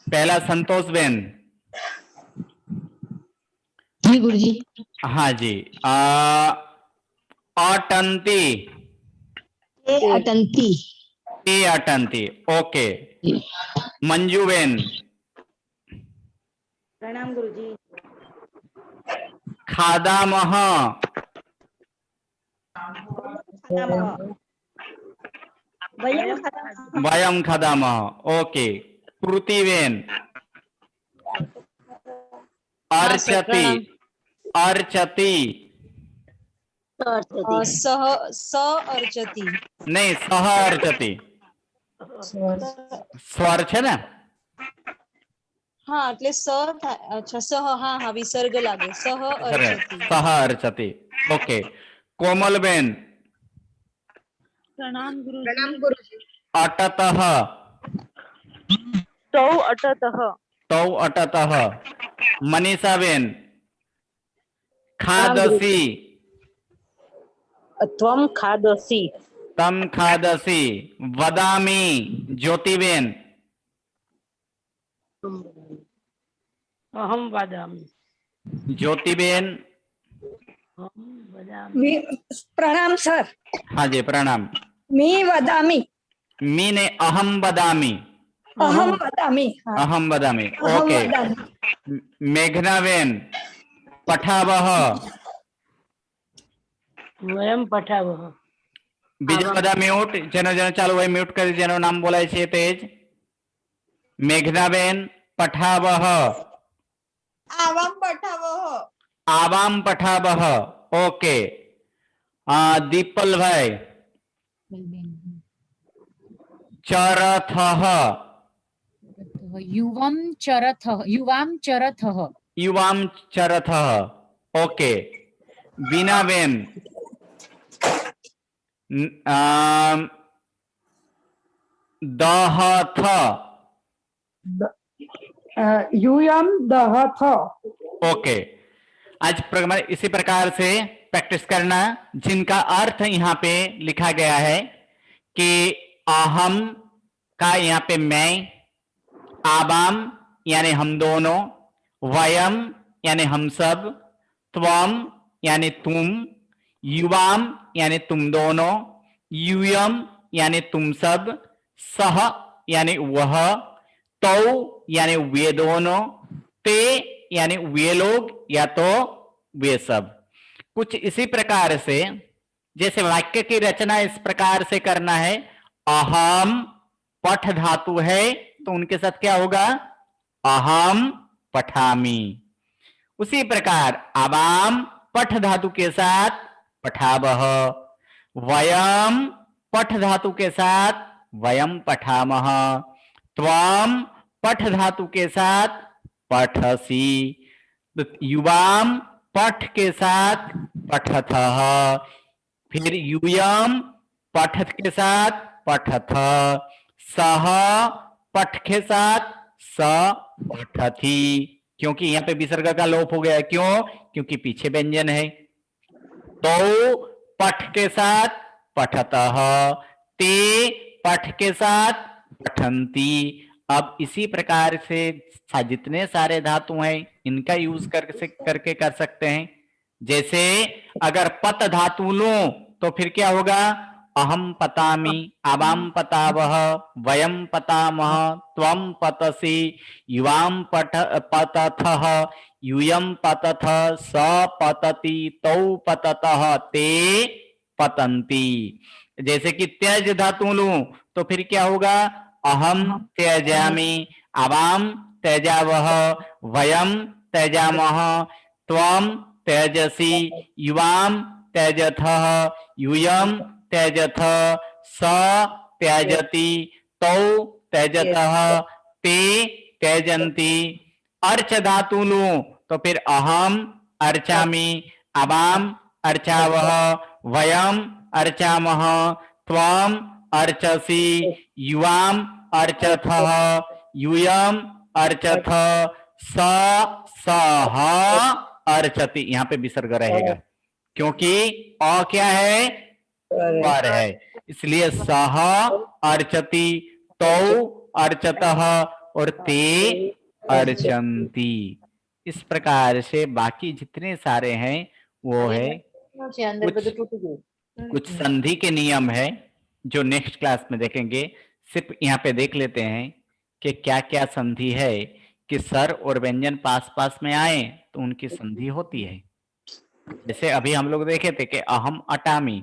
पहला संतोष बेन। जी गुरुजी। हाँ जी। अटंती। अटंती। ए अटंती। ओके। मंजू बेन। प्रणाम गुरुजी। वयम खादामः। ओके। कृतिवेन अर्चति अर्चति स अर्चति नहीं सह अर्चति स्वर છે ને હા એટલે સ થાય અચ્છા સહ હા હા વિસર્ગ લાગે સહ अर्चति સહ अर्चति ओके कोमलबेन प्रणाम गुरुजी अटतः तौ अटतः तौ अटतः मनीषाबेन खादसी त्वं खादसि तम खादसी वदामि ज्योतिबेन अहं वदामि ज्योतिबेन प्रणाम सर हाँ जी प्रणाम मी वदामि मी ने अहम वदामि अहम वदामि हाँ, अहम वदामि अहम ओके वदामि मेघनाबेन पठावः वयम पठावः બીજા બધા મ્યુટ જેનો જેનો ચાલુ હોય મ્યુટ કરી જેનો નામ બોલાય છે તેજ મેઘનાબેન પઠાવહ आवाम पठावः आवाम पठावह ओके दीपल भाई चरथः युवम चरथः युवाम चरथः ओके बीनाबेन दहथ यूयम दहथ ओके आज प्रकार इसी प्रकार से प्रैक्टिस करना जिनका अर्थ यहाँ पे लिखा गया है कि अहम का यहाँ पे मैं, आवाम यानी हम दोनों, वयम यानी हम सब, त्वम यानी तुम, युवाम यानी तुम दोनों, यूयम यानी तुम सब, सह यानी वह, तौ यानी वे दोनों, ते यानी वे लोग या तो वे सब। कुछ इसी प्रकार से जैसे वाक्य की रचना इस प्रकार से करना है, अहम पठ धातु है तो उनके साथ क्या होगा, अहम पठामि। उसी प्रकार आवाम पठ धातु के साथ पठावह, वयम पठ धातु के साथ वयम पठामः, त्वम पठ धातु के साथ पठसि, युवाम पठ के साथ पठथः, फिर यूयम पठ के साथ पठथ, सह पठ के साथ स पठथि। क्योंकि यहाँ पे विसर्ग का लोप हो गया, क्यों, क्योंकि पीछे व्यंजन है। तो पठ के साथ पठतः, ते पठ के साथ पठन्ति। अब इसी प्रकार से जितने सारे धातु हैं इनका यूज करके कर सकते हैं। जैसे अगर पत धातु लूं तो फिर क्या होगा, अहम पतामि, आवाम पतावह, वयम पतामह, त्वम पतसि, युवाम पतथः, यूयम पतथ, स पतति, तौ पततः, ते पतन्ति। जैसे कि त्यज धातु लूं तो फिर क्या होगा, अहम त्यजामि, आवाम त्यजावह, वयम त्यजामः, त्वम त्यजसि, युवाम त्यजथः, यूयम त्यजथ, स त्यजति, तौ त्यजतः, ते त्यजन्ति। अर्च धातु लूं तो फिर अहम अर्चामि, आवाम अर्चावह, वयम अर्चामः, त्वम अर्चसि, युवाम अर्चथः, यूयम अर्चथ, स सह अर्चति। यहाँ पे विसर्ग रहेगा क्योंकि अ क्या है, पर है, इसलिए सह अर्चति, तौ अर्चतः और ते अर्चन्ति। इस प्रकार से बाकी जितने सारे हैं वो है कुछ संधि के नियम है जो नेक्स्ट क्लास में देखेंगे। सिर्फ यहाँ पे देख लेते हैं कि क्या क्या संधि है कि सर और व्यंजन पास पास में आए तो उनकी संधि होती है। जैसे अभी हम लोग देखे थे कि अहम अटामी,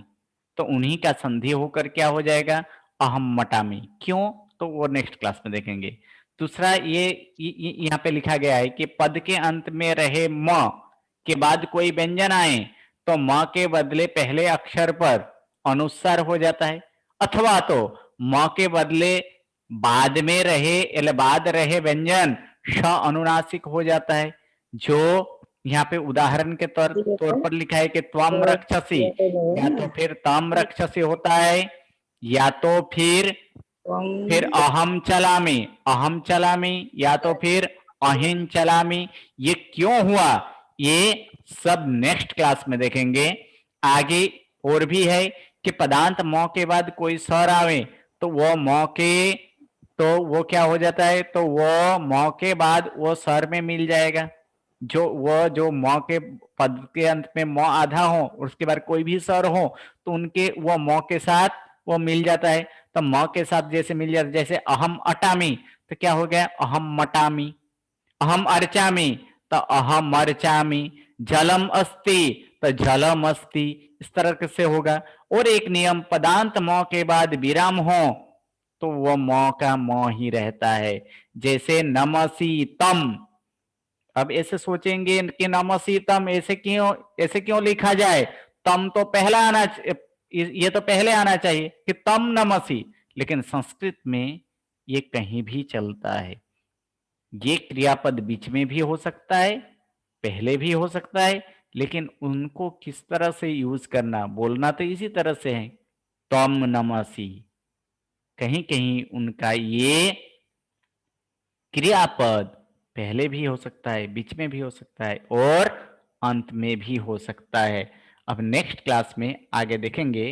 तो उन्हीं का संधि होकर क्या हो जाएगा, अहम मटामी। क्यों? तो वो नेक्स्ट क्लास में देखेंगे। दूसरा ये यहाँ पे लिखा गया है कि पद के अंत में रहे म के बाद कोई व्यंजन आए तो म के बदले पहले अक्षर पर अनुस्वार हो जाता है, अथवा तो म के बदले बाद में रहे बाद रहे व्यंजन श अनुनासिक हो जाता है। जो यहाँ पे उदाहरण के तौर पर लिखा है कि त्वम रक्षसी, या तो फिर तम रक्षसी होता है, या तो फिर अहम चलामी, या तो फिर अहिन चलामी। ये क्यों हुआ, ये सब नेक्स्ट क्लास में देखेंगे। आगे और भी है कि पदांत मौ के बाद कोई स्वर आवे तो वो मौ के तो वो क्या हो जाता है, तो वो मौ के बाद वो स्वर में मिल जाएगा। जो मौ के पद के अंत में मौ आधा हो उसके बाद कोई भी स्वर हो तो उनके वो मौ के साथ वो मिल जाता है। तो म के साथ जैसे मिल जाता है, जैसे अहम अटामी तो क्या हो गया अहम मटामी। अहम अर्चामी तो अहम अर्चामी। जलम अस्ति तो जलम अस्ति, इस तरह से होगा। और एक नियम, पदांत म के बाद विराम हो तो वो म का म ही रहता है। जैसे नमसी तम, अब ऐसे सोचेंगे कि नमसी तम ऐसे क्यों लिखा जाए, तम तो पहला आना, ये तो पहले आना चाहिए कि तम नमसी, लेकिन संस्कृत में ये कहीं भी चलता है। ये क्रियापद बीच में भी हो सकता है, पहले भी हो सकता है, लेकिन उनको किस तरह से यूज करना, बोलना तो इसी तरह से है तम नमसी। कहीं कहीं उनका ये क्रियापद पहले भी हो सकता है, बीच में भी हो सकता है और अंत में भी हो सकता है। अब नेक्स्ट क्लास में आगे देखेंगे।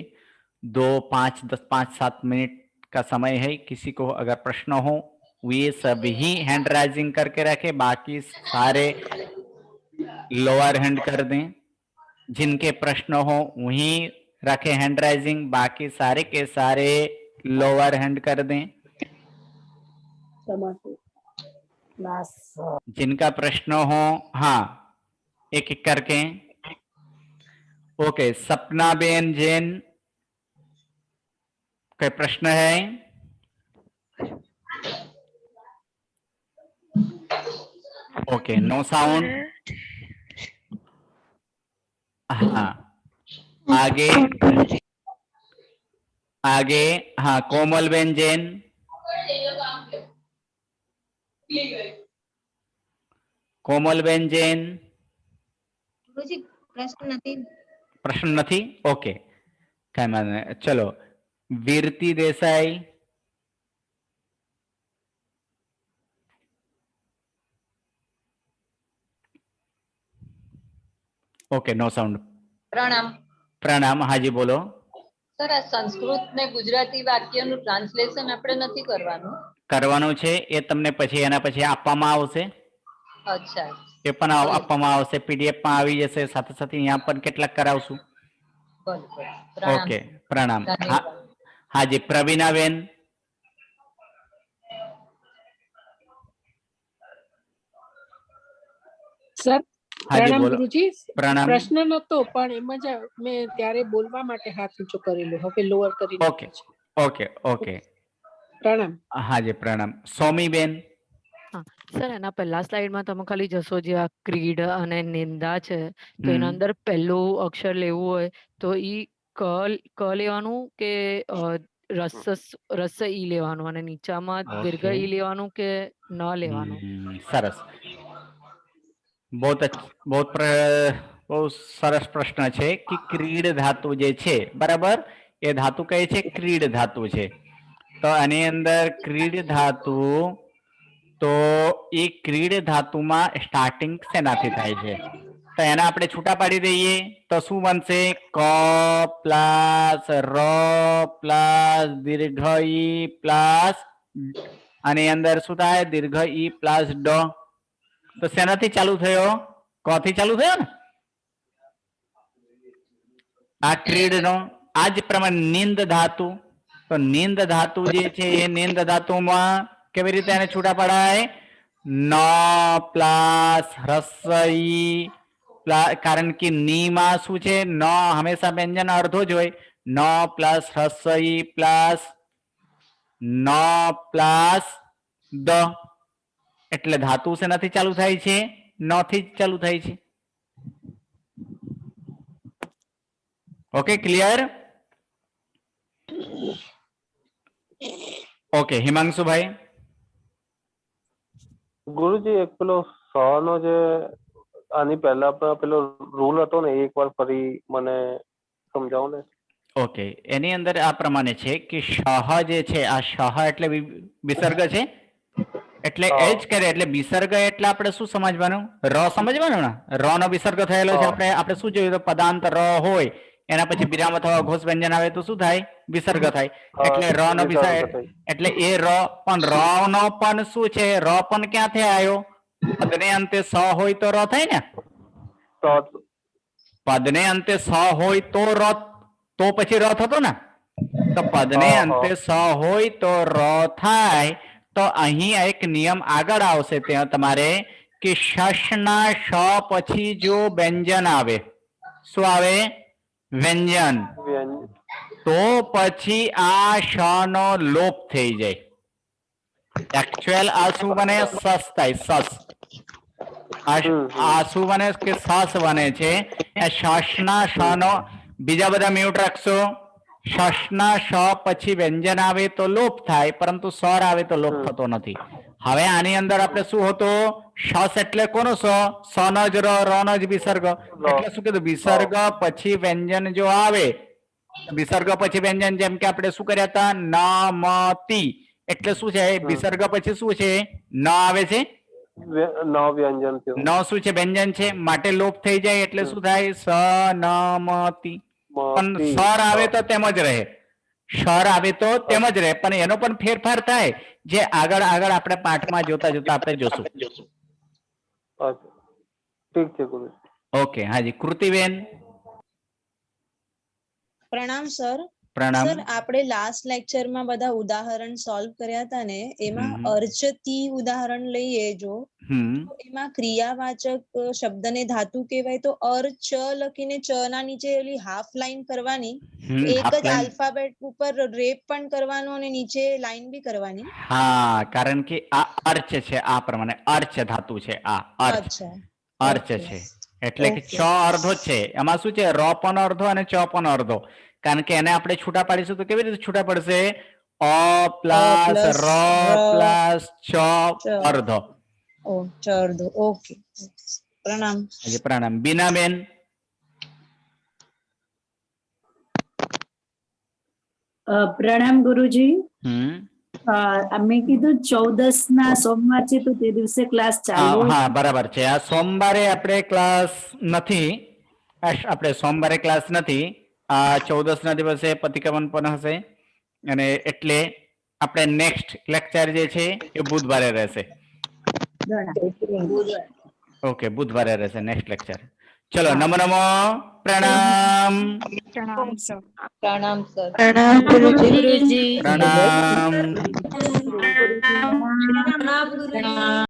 2, 5, 10, 5, 7 मिनट का समय है। किसी को अगर प्रश्न हो वे सभी हैंड राइजिंग करके रखे, बाकी सारे लोअर हैंड कर दें। जिनके प्रश्न हो वहीं रखे हैंड राइजिंग, बाकी सारे के सारे लोअर हैंड कर दें। जिनका प्रश्न हो, हाँ, एक एक करके। ओके, सपना बेन जैन, कोई प्रश्न है? Okay, no sound. हाँ, आगे हाँ, कोमल बेन जैन। कोमल बेन जैन, प्रश्न नहीं? ओके, क्या माने, चलो। Virti Desai, okay, no sound. प्रणाम, हाँ जी बोलो। सर, આ સંસ્કૃત ને ગુજરાતી વાક્યનું ટ્રાન્સલેશન આપણે નથી કરવાનું છે, એ તમને પછી એના પછી આપવામાં આવશે। અચ્છા, એ પણ આપવામાં આવશે, પીડીએફ માં આવી જશે, સાથે સાથે यहाँ પણ કેટલાક કરાવશું। ઓકે, પ્રણામ। हाँ जी, प्रवीणा बेन। સર हाँ जी પ્રણામ बोलो। ગુરુજી। પ્રણામ। પ્રશ્ન નતો પણ એમાં જ મેં ત્યારે બોલવા માટે હાથ ઊંચો કરેલો, હવે લોઅર કરી ઓકે ઓકે ઓકે, પ્રણામ। हाँ जी प्रणाम। सोमी बेन। હા સર, એના પહેલા સ્લાઇડમાં તમે ખાલી જશો જે આ ક્રીડ અને નિંદા છે તો એના અંદર પહેલું અક્ષર લેવું હોય તો ઈ ક લેવાનું કે રસ ઈ લેવાનું અને નીચામાં દીર્ઘ ઈ લેવાનું કે ન લેવાનું? સરસ, बहुत સરસ પ્રશ્ન છે કે ક્રીડ ધાતુ જે છે, બરાબર, એ ધાતુ કહે છે ક્રીડ ધાતુ છે। તો આની અંદર ક્રીડ ધાતુ, તો એ ક્રીડ ધાતુમાં સ્ટાર્ટિંગ શેનાથી થાય છે? તો એને આપણે છૂટા પાડી દઈએ તો શું બનશે? ક પ્લસ ર પ્લસ દીર્ઘ ઈ પ્લસ, આની અંદર શું થાય? દીર્ઘ ઈ પ્લસ ડ। તો શેનાથી ચાલુ થયો? ક થી ચાલુ થયો ને? આ ક્રીડ નો આ જ પ્રમાણે નિંદ ધાતુ, તો નિંદ ધાતુ જે છે એ નિંદ ધાતુમાં કેવી રીતે એને છૂટા પડાય? ન પ્લસ હ્રસ્વ ઈ, કારણ કે ની માં શું છે? ન હંમેશા વ્યંજન અર્ધો જ હોય। ન પ્લસ હ્રસ્વ ઈ પ્લસ ન પ્લસ દ એટલે ધાતુ શેનાથી ચાલુ થાય છે? ન થી જ ચાલુ થાય છે. Okay, clear? ઓકે, હિમાંશુભાઈ. ગુરુજી એક પેલો નો જે આની પહેલા પેલો રૂલ હતો ને, એકવાર ફરી મને સમજાવો ને. ઓકે, એની અંદર આ પ્રમાણે છે કે શહ જે છે, આ શહ એટલે વિસર્ગ છે, એટલે એ જ કરે. એટલે વિસર્ગ એટલે આપણે શું સમજવાનું? ર સમજવાનું ને. ર નો વિસર્ગ થયેલો છે. આપણે શું જોયું? તો પદાંત ર હોય એના પછી વિરામ અથવા ઘોષ વ્યંજન આવે તો શું થાય? વિસર્ગ થાય. એટલે ર નો વિસર્ગ એટલે એ ર, પણ ર નો પણ શું છે? ર પણ ક્યાંથી આવ્યો? પદને અંતે સ હોય તો ર થાય ને. પદને અંતે સ હોય તો ર, તો પછી ર થતો ને. તો પદને અંતે સ હોય તો ર થાય. તો અહીં એક નિયમ આગળ આવશે ત્યાં તમારે કે શશના શ પછી જો વ્યંજન આવે, શું આવે? વ્યંજન. તો પછી આ શ નો લોપ થઈ જાય. એકચ્યુઅલ આ શું બને? સસ થાય. સસ. આ શું બને કે સસ બને છે. શશના શ નો બીજા બધા મ્યુટ રાખશો. શશના શ પછી વ્યંજન આવે તો લોપ થાય, પરંતુ સ્વર આવે તો લોપ થતો નથી. હવે આની અંદર આપણે શું હતું? શસ એટલે કોનો સ? સ નો જ ર નો જ વિસર્ગ. એટલે શું કીધું? વિસર્ગ પછી વ્યંજન જો આવે, વિસર્ગ પછી વ્યંજન, જેમ કે આપણે શું કર્યા હતા? નમતી. એટલે શું છે? વિસર્ગ પછી શું છે? ન આવે છે. ન વ્યંજન થયું. ન શું છે? વ્યંજન છે, માટે લોપ થઈ જાય. એટલે શું થાય? સ નમતી. પણ સ્વર આવે તો તેમ જ રહે. સ્વર આવે તો તેમ જ રહે, પણ એનો પણ ફેરફાર થાય, જે આગળ આગળ આપણે પાઠમાં જોતા જોતા આપણે જોશું. ઠીક છે ગુરુ. ઓકે, હાજી. કૃતિબેન. પ્રણામ સર. પ્રણામ. સર, આપણે લાસ્ટ લેક્ચરમાં બધા ઉદાહરણ સોલ્વ કર્યા હતા ને, એમાં અર્ચતી ઉદાહરણ લઈએ જો, તો એમાં ક્રિયાવાચક શબ્દને ધાતુ કહેવાય તો અર્ચ લખીને ચ ના નીચે ઓલી હાફ લાઈન કરવાની, એક જ આલ્ફાબેટ ઉપર રેપ પણ કરવાનો અને નીચે લાઈન બી કરવાની. હા, કારણ કે આ અર્ચ છે. આ પ્રમાણે અર્ચ ધાતુ છે. આ અર્ચ અર્ચ છે. એટલે કે ચ અર્ધો છે. એમાં શું છે? ર પણ અર્ધો અને ચ પણ અર્ધો. કારણ કે એને આપણે છૂટા પાડીશું તો કેવી રીતે છૂટા પડશે? અ પ્લસ ર પ્લસ ચ અર્ધો. ઓ, ચ અર્ધો. ઓકે, પ્રણામ. હાજી, પ્રણામ. બીનાબેન. પ્રણામ ગુરુજી. અમે કીધું 14 ના સોમવાર છે તો તે દિવસે ક્લાસ ચાલુ. હા, બરાબર છે. આ સોમવારે આપણે ક્લાસ નથી. આપણે સોમવારે ક્લાસ નથી. આ 14 ના દિવસે પતિક્રમણ પણ હશે, અને એટલે આપણે નેક્સ્ટ લેક્ચર જે છે એ બુધવારે રહેશે. ઓકે, બુધવારે રહેશે નેક્સ્ટ લેક્ચર. ચલો, નમો નમો. પ્રણામ. પ્રણામ સર. પ્રણામ સર. પ્રણામ ગુરુજી. પ્રણામ. પ્રણામ ગુરુજી.